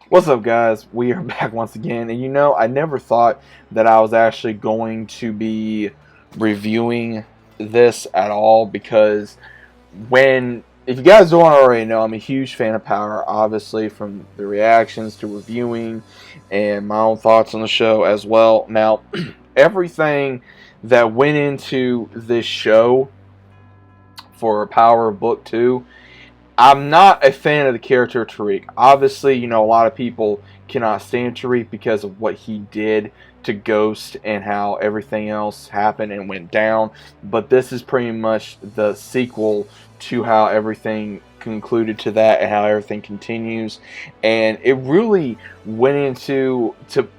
What's up, guys? We are back once again, and I never thought that I was actually going to be reviewing this at all because if you guys don't already know, I'm a huge fan of Power, obviously, from the reactions to reviewing and my own thoughts on the show as well. Now, everything that went into this show for Power Book 2, I'm not a fan of the character Tariq. Obviously, a lot of people cannot stand Tariq because of what he did to Ghost and how everything else happened and went down. But this is pretty much the sequel to how everything concluded to that and how everything continues. And it really went into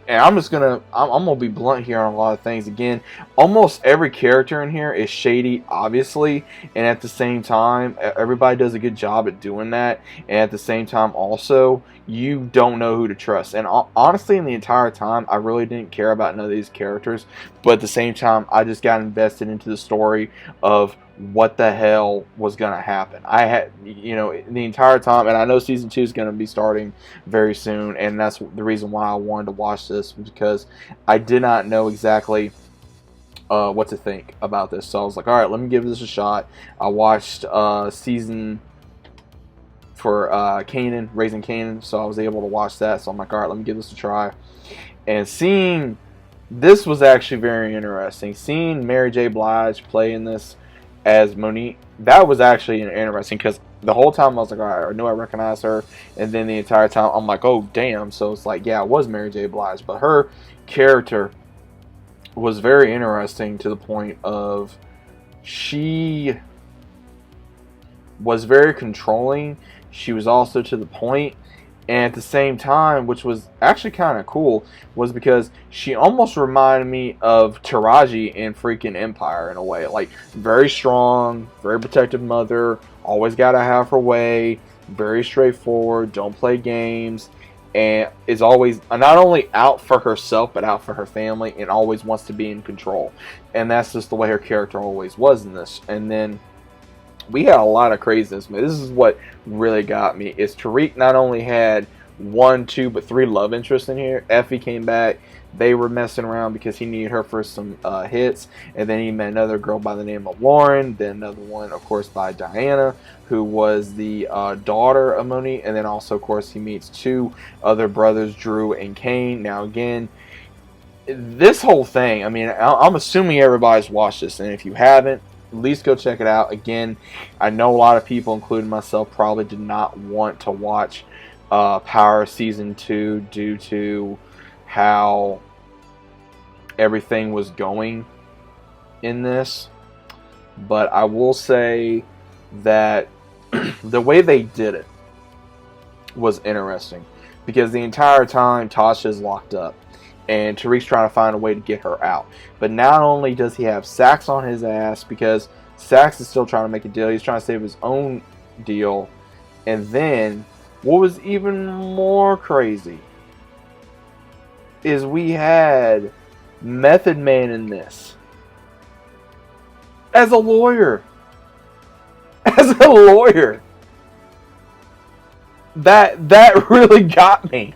and I'm gonna be blunt here on a lot of things. Again, almost every character in here is shady, obviously, and at the same time everybody does a good job at doing that, and at the same time also you don't know who to trust. And honestly, in the entire time I really didn't care about none of these characters, but at the same time I just got invested into the story of what the hell was going to happen. I had, the entire time, and I know season 2 is going to be starting very soon, and that's the reason why I wanted to watch this, because I did not know exactly what to think about this. So I was like, all right, let me give this a shot. I watched season for Kanan, Raising Kanan, so I was able to watch that. So I'm like, all right, let me give this a try. And seeing this was actually very interesting. Seeing Mary J. Blige play in this as Monique, that was actually interesting, because the whole time I was like, all right, I knew I recognized her, and then the entire time I'm like, oh damn. So it's like, yeah, it was Mary J. Blige, but her character was very interesting to the point of she was very controlling. She was also to the point, and at the same time, which was actually kind of cool, was because she almost reminded me of Taraji in freaking Empire in a way. Like, very strong, very protective mother, always gotta have her way, very straightforward, don't play games, and is always not only out for herself but out for her family, and always wants to be in control. And that's just the way her character always was in this. And then we had a lot of craziness. This is what really got me. Is Tariq not only had 1, 2, but 3 love interests in here. Effie came back. They were messing around because he needed her for some hits. And then he met another girl by the name of Lauren. Then another one, of course, by Diana, who was the daughter of Monique. And then also, of course, he meets 2 other brothers, Drew and Kane. Now, again, this whole thing, I mean, I'm assuming everybody's watched this. And if you haven't, at least go check it out. Again, I know a lot of people, including myself, probably did not want to watch Power Season 2 due to how everything was going in this. But I will say that the way they did it was interesting, because the entire time Tasha's locked up and Tariq's trying to find a way to get her out. But not only does he have Sax on his ass, because Sax is still trying to make a deal, he's trying to save his own deal. And then, what was even more crazy is we had Method Man in this as a lawyer. As a lawyer. That really got me.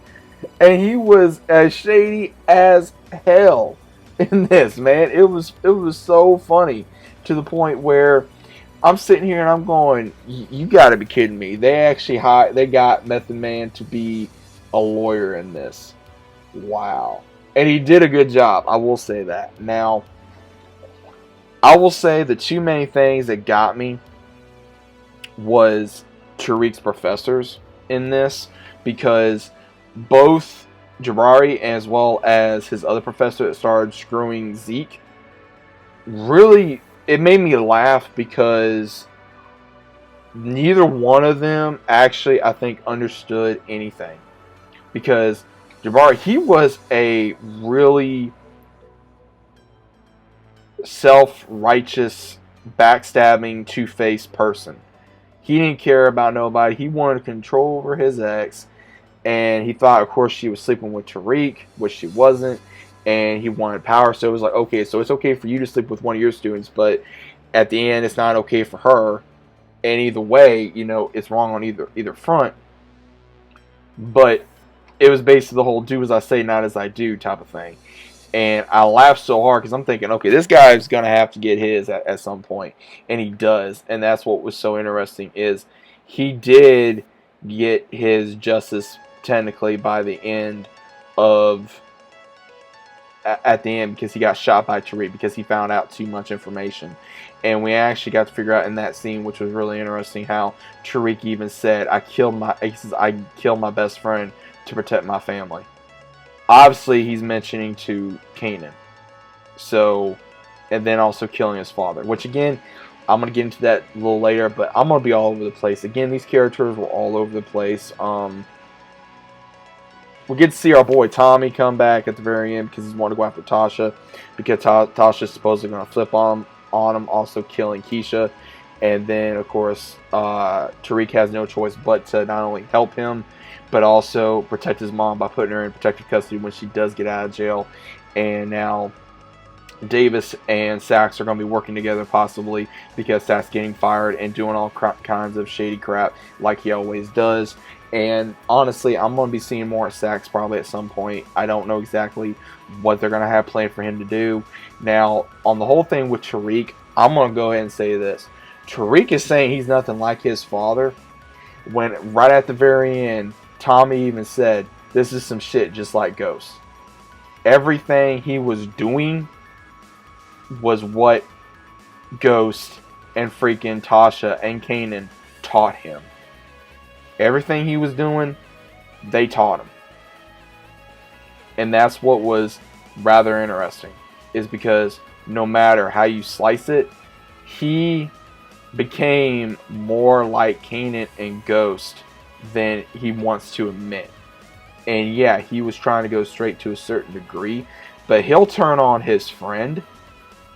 And he was as shady as hell in this, man. It was so funny, to the point where I'm sitting here and I'm going, you got to be kidding me. They got Method Man to be a lawyer in this. Wow. And he did a good job, I will say that. Now, I will say the 2 main things that got me was Tariq's professors in this, because both Jabari as well as his other professor that started screwing Zeke, really, it made me laugh, because neither one of them actually, I think, understood anything. Because Jabari, he was a really self-righteous, backstabbing, two-faced person. He didn't care about nobody. He wanted control over his ex. And he thought, of course, she was sleeping with Tariq, which she wasn't. And he wanted power. So it was like, okay, so it's okay for you to sleep with one of your students, but at the end, it's not okay for her. And either way, it's wrong on either front. But it was basically the whole "do as I say, not as I do" type of thing. And I laughed so hard because I'm thinking, okay, this guy's gonna have to get his at some point, and he does. And that's what was so interesting is he did get his justice technically by the end of at the end because he got shot by Tariq because he found out too much information. And we actually got to figure out in that scene, which was really interesting, how Tariq even said, he says, I killed my best friend to protect my family. Obviously, he's mentioning to Kanan. So, and then also killing his father, which again, I'm going to get into that a little later, but I'm going to be all over the place. Again, these characters were all over the place. We get to see our boy Tommy come back at the very end because he's wanting to go after Tasha, because Tasha's supposedly going to flip on him, also killing Keisha. And then, of course, Tariq has no choice but to not only help him, but also protect his mom by putting her in protective custody when she does get out of jail. And now Davis and Saxe are going to be working together possibly because Saxe getting fired and doing all kinds of shady crap like he always does. And honestly, I'm going to be seeing more of Saxe probably at some point. I don't know exactly what they're going to have planned for him to do. Now, on the whole thing with Tariq, I'm going to go ahead and say this. Tariq is saying he's nothing like his father, when right at the very end, Tommy even said, this is some shit just like Ghost. Everything he was doing was what Ghost and freaking Tasha and Kanan taught him. Everything he was doing, they taught him. And that's what was rather interesting, is because no matter how you slice it, he became more like Kanan and Ghost than he wants to admit. And yeah, he was trying to go straight to a certain degree, but he'll turn on his friend.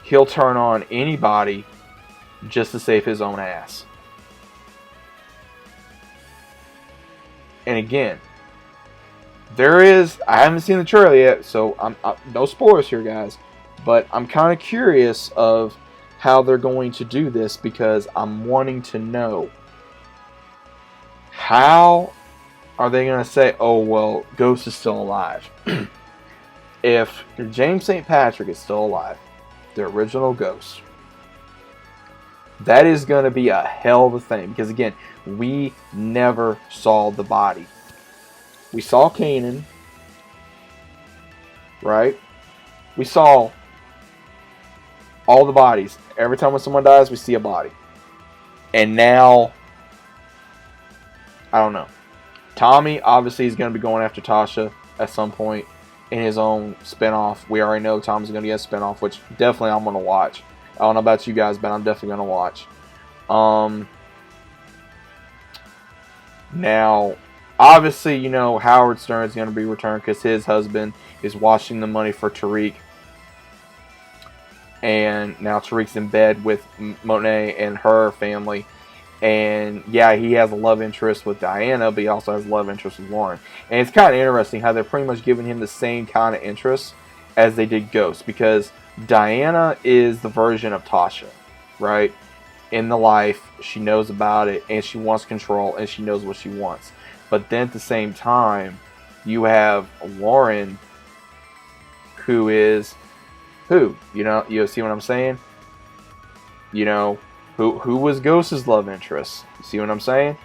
He'll turn on anybody just to save his own ass. And again, I haven't seen the trailer yet, so I'm no spoilers here, guys. But I'm kind of curious of how they're going to do this because I'm wanting to know, how are they going to say, oh, well, Ghost is still alive? If James St. Patrick is still alive, the original Ghost, that is going to be a hell of a thing. Because again, we never saw the body. We saw Kanan, right? We saw all the bodies. Every time when someone dies, we see a body. And now, I don't know. Tommy, obviously, is going to be going after Tasha at some point in his own spinoff. We already know Tommy's going to get a spinoff, which definitely I'm going to watch. I don't know about you guys, but I'm definitely going to watch. Now, obviously, you know, Howard Stern is going to be returned because his husband is washing the money for Tariq. And now Tariq's in bed with Monet and her family. And yeah, he has a love interest with Diana, but he also has a love interest with Lauren. And it's kind of interesting how they're pretty much giving him the same kind of interest as they did Ghost. Because Diana is the version of Tasha, right? In the life, she knows about it, and she wants control, and she knows what she wants. But then at the same time, you have Lauren, who is who? You see what I'm saying? You know, who was Ghost's love interest? You see what I'm saying?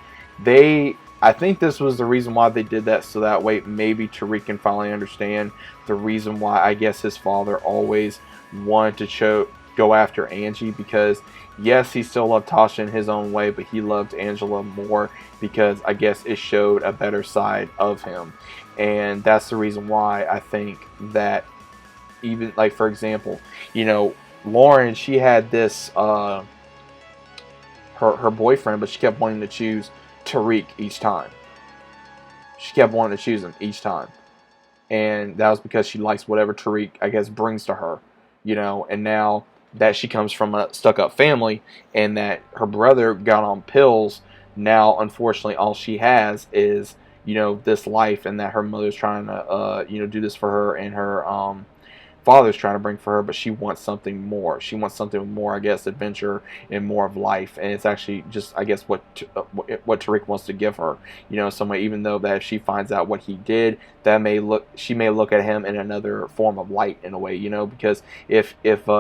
I think this was the reason why they did that, so that way maybe Tariq can finally understand the reason why I guess his father always wanted to go after Angie, because yes, he still loved Tasha in his own way, but he loved Angela more because I guess it showed a better side of him. And that's the reason why I think that, even like, for example, you know, Lauren, she had this her boyfriend, but she kept wanting to choose Tariq each time. She kept wanting to choose him each time. And that was because she likes whatever Tariq, I guess, brings to her. You know, and now that she comes from a stuck-up family and that her brother got on pills, now, unfortunately, all she has is, you know, this life, and that her mother's trying to, you know, do this for her and her father's trying to bring for her, but she wants something more. She wants something more, I guess, adventure and more of life. And it's actually just, I guess, what Tariq wants to give her. You know, some way. Even though that if she finds out what he did, she may look at him in another form of light in a way. You know, because if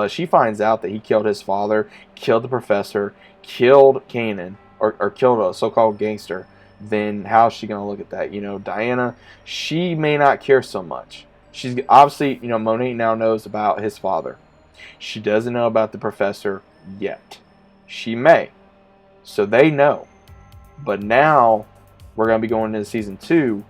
she finds out that he killed his father, killed the professor, killed Kanan, or killed a so-called gangster, then how's she gonna look at that? You know, Diana, she may not care so much. She's obviously, you know, Monique now knows about his father. She doesn't know about the professor yet. She may. So they know. But now we're going to be going into season 2.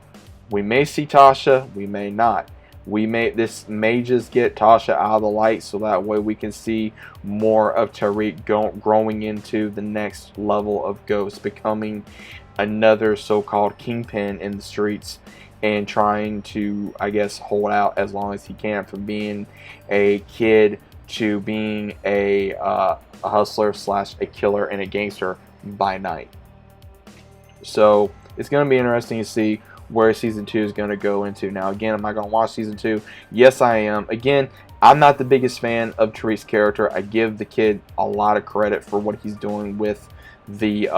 We may see Tasha, we may not. This may just get Tasha out of the light so that way we can see more of Tariq growing into the next level of Ghost, becoming another so-called kingpin in the streets and trying to, I guess, hold out as long as he can, from being a kid to being a hustler / a killer and a gangster by night. So it's going to be interesting to see where season 2 is going to go into. Now, again, am I going to watch season 2? Yes, I am. Again, I'm not the biggest fan of Tariq's character. I give the kid a lot of credit for what he's doing with the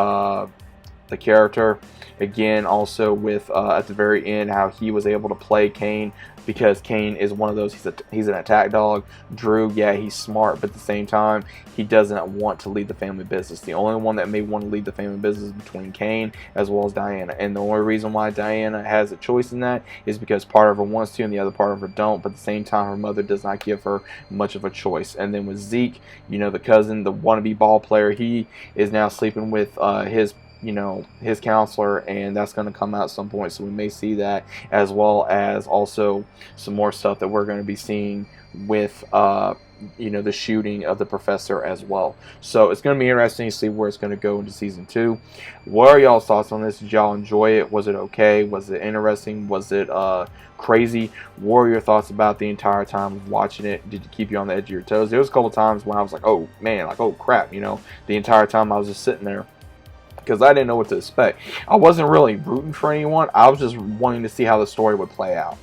character. Again, also with at the very end, how he was able to play Kane, because Kane is one of those, he's an attack dog. Drew, yeah, he's smart, but at the same time, he doesn't want to lead the family business. The only one that may want to lead the family business is between Kane as well as Diana. And the only reason why Diana has a choice in that is because part of her wants to and the other part of her don't. But at the same time, her mother does not give her much of a choice. And then with Zeke, you know, the cousin, the wannabe ball player, he is now sleeping with his counselor, and that's going to come out at some point, so we may see that, as well as also some more stuff that we're going to be seeing with the shooting of the professor as well. So it's going to be interesting to see where it's going to go into season 2. What are y'all's thoughts on this? Did y'all enjoy it? Was it okay? Was it interesting? Was it crazy? What were your thoughts about the entire time of watching it? Did it keep you on the edge of your toes? There was a couple times when I was like, oh man, like, oh crap, you know, the entire time I was just sitting there, because I didn't know what to expect. I wasn't really rooting for anyone. I was just wanting to see how the story would play out.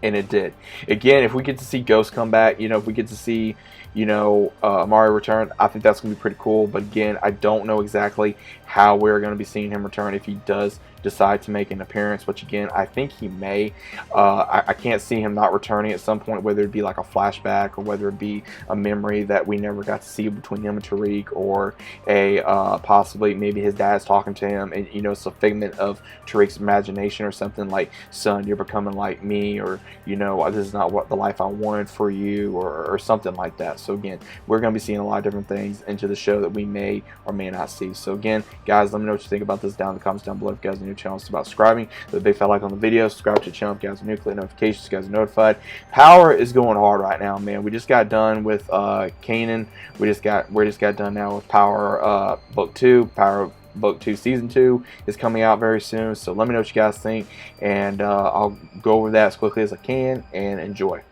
And it did. Again, if we get to see Ghost come back, you know, if we get to see, Amari return, I think that's going to be pretty cool. But again, I don't know exactly how we're going to be seeing him return if he does decide to make an appearance, which again, I think he may. I can't see him not returning at some point, whether it be like a flashback or whether it be a memory that we never got to see between him and Tariq, or a possibly maybe his dad's talking to him and, you know, it's a figment of Tariq's imagination or something like, son, you're becoming like me, or, you know, this is not what the life I wanted for you, or something like that. So again, we're going to be seeing a lot of different things into the show that we may or may not see. So again, guys, let me know what you think about this down in the comments down below. If you guys are new to the channel, it's about subscribing. Leave a big fat like on the video. Subscribe to the channel if you guys are new. Click notifications so you guys are notified. Power is going hard right now, man. We just got done with Kanan. We just got done now with Power Book 2. Power Book 2 Season 2 is coming out very soon. So let me know what you guys think, and I'll go over that as quickly as I can, and enjoy.